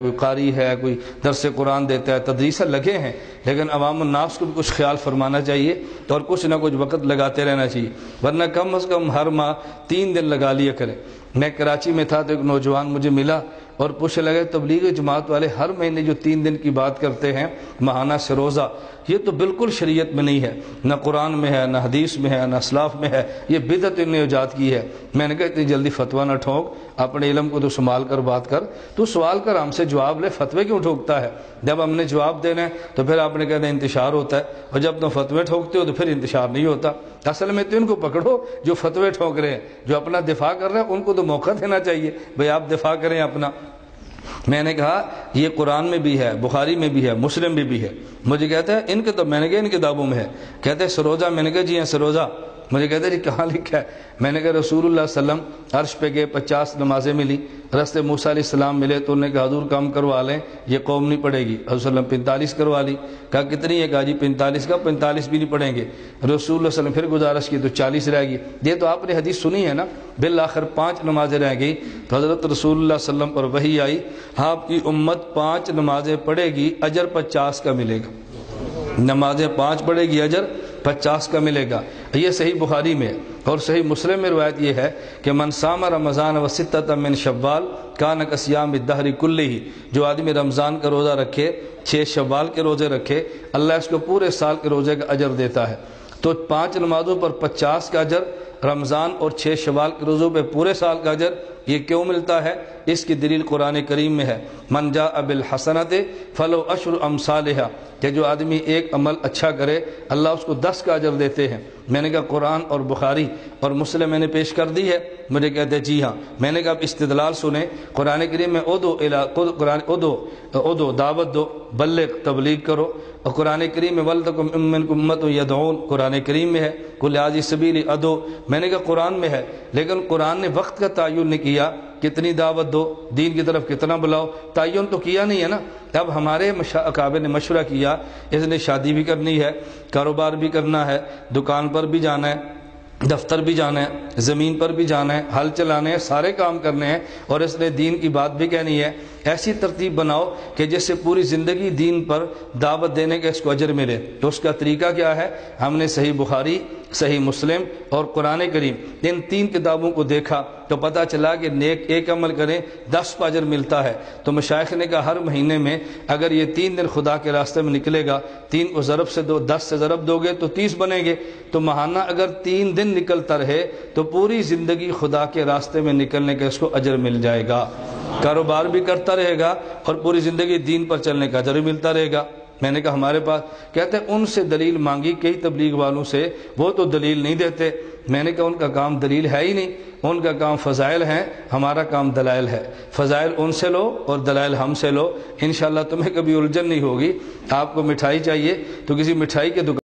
کوئی قاری ہے، کوئی درس قرآن دیتا ہے، تدریس لگے ہیں، لیکن عوام الناس کو بھی کچھ خیال فرمانا چاہیے اور کچھ نہ کچھ وقت لگاتے رہنا چاہیے، ورنہ کم از کم ہر ماہ 3 دن لگا لیا کریں۔ میں کراچی میں تھا تو ایک نوجوان مجھے ملا اور پوچھنے لگے تبلیغ جماعت والے ہر مہینے جو 3 دن کی بات کرتے ہیں ماہانہ سروزہ، یہ تو بالکل شریعت میں نہیں ہے، نہ قرآن میں ہے، نہ حدیث میں ہے، نہ اسلاف میں ہے، یہ بدعت نے ایجاد کی ہے۔ میں نے کہا اتنی جلدی فتویٰ نہ ٹھونک، اپنے علم کو تو سنبھال کر بات کر، تو سوال کر ہم سے جواب لے، فتوے کیوں ٹھوکتا ہے؟ جب ہم نے جواب دینا ہے تو پھر آپ نے کہنا انتشار ہوتا ہے، اور جب تم فتوے ٹھوکتے ہو تو پھر انتشار نہیں ہوتا۔ اصل میں تو ان کو پکڑو جو فتوے ٹھوک رہے ہیں، جو اپنا دفاع کر رہے ہیں ان کو تو موقع دینا چاہیے، بھئی آپ دفاع کریں اپنا۔ میں نے کہا یہ قرآن میں بھی ہے، بخاری میں بھی ہے، مسلم میں بھی ہے۔ مجھے کہتے ہیں ان کے تو، میں نے کہا ان کتابوں میں ہے، کہتے ہیں سروزہ، میں نے کہا جی ہاں سروزہ۔ مجھے کہتے ہیں جی کہاں لکھا ہے؟ میں نے کہا رسول اللہ صلی اللہ علیہ وسلم عرش پہ گئے، 50 نمازیں ملی، رستے موسیٰ علیہ السلام ملے تو انہوں نے کہا حضور کم کروا لیں، یہ قوم نہیں پڑھے گی۔ حضور صلی اللہ علیہ وسلم 45 کروا لی، کہا کتنی ہے؟ کہا جی 45 کا 45 بھی نہیں پڑھیں گے۔ رسول اللہ صلی اللہ علیہ وسلم پھر گزارش کی تو 40 رہ گئی۔ یہ تو آپ نے حدیث سنی ہے نا، بالآخر 5 نمازیں رہ گئی تو حضرت رسول اللہ صلی اللہ علیہ وسلم پر وحی آئی، آپ کی امت 5 نمازیں پڑھے گی، اجر 50 کا ملے گا۔ نمازیں 5 پڑھے گی، اجر 50 کا ملے گا۔ یہ صحیح بخاری میں اور صحیح مسلم میں روایت یہ ہے کہ من صام رمضان و ستۃ من شوال کان کصیام الدہر کلہ، جو آدمی رمضان کا روزہ رکھے، 6 شوال کے روزے رکھے، اللہ اس کو پورے سال کے روزے کا اجر دیتا ہے۔ تو 5 نمازوں پر 50 کا اجر، رمضان اور 6 شوال کے روزوں پہ پورے سال کا اجر، یہ کیوں ملتا ہے؟ اس کی دلیل قرآن کریم میں ہے، من جاء بالحسنۃ فلو عشر امثالھا، کہ جو آدمی ایک عمل اچھا کرے اللہ اس کو 10 کا اجر دیتے ہیں۔ میں نے کہا قرآن اور بخاری اور مسلم میں نے پیش کر دی ہے؟ مجھے کہتے ہیں جی ہاں۔ میں نے کہا اب استدلال سنیں، قرآن کریم میں ادو دعوت دو، بلغ تبلیغ کرو، اور قرآن کریم میں ولتکم منکم امۃ یدعون، قرآن کریم میں ہے، قل ھذہ سبیلی ادعو، میں نے کہا قرآن میں ہے، لیکن قرآن نے وقت کا تعین نہیں کیا، کتنی دعوت دو، دین کی طرف کتنا بلاؤ، تعین تو کیا نہیں ہے نا۔ اب ہمارے اکابر نے مشورہ کیا، اس نے شادی بھی کرنی ہے، کاروبار بھی کرنا ہے، دکان پر بھی جانا ہے، دفتر بھی جانا ہے، زمین پر بھی جانا ہے، ہل چلانے ہیں، سارے کام کرنے ہیں، اور اس نے دین کی بات بھی کہنی ہے۔ ایسی ترتیب بناؤ کہ جس سے پوری زندگی دین پر دعوت دینے کا اس کو اجر ملے۔ تو اس کا طریقہ کیا ہے؟ ہم نے صحیح بخاری، صحیح مسلم اور قرآن کریم، ان 3 کتابوں کو دیکھا تو پتہ چلا کہ نیک ایک عمل کریں 10 کا اجر ملتا ہے۔ تو مشائخ نے کہا ہر مہینے میں اگر یہ 3 دن خدا کے راستے میں نکلے گا، 3 کو ضرب سے دو، 10 سے ضرب دو گے تو 30 بنیں گے، تو ماہانہ اگر 3 دن نکلتا رہے تو پوری زندگی خدا کے راستے میں نکلنے کا اس کو اجر مل جائے گا۔ کاروبار بھی کرتا رہے گا اور پوری زندگی دین پر چلنے کا اجر بھی ملتا رہے گا۔ میں نے کہا ہمارے پاس، کہتے ہیں ان سے دلیل مانگی کئی تبلیغ والوں سے، وہ تو دلیل نہیں دیتے۔ میں نے کہا ان کا کام دلیل ہے ہی نہیں، ان کا کام فضائل ہیں، ہمارا کام دلائل ہے۔ فضائل ان سے لو اور دلائل ہم سے لو، انشاءاللہ تمہیں کبھی الجھن نہیں ہوگی۔ آپ کو مٹھائی چاہیے تو کسی مٹھائی کے دکان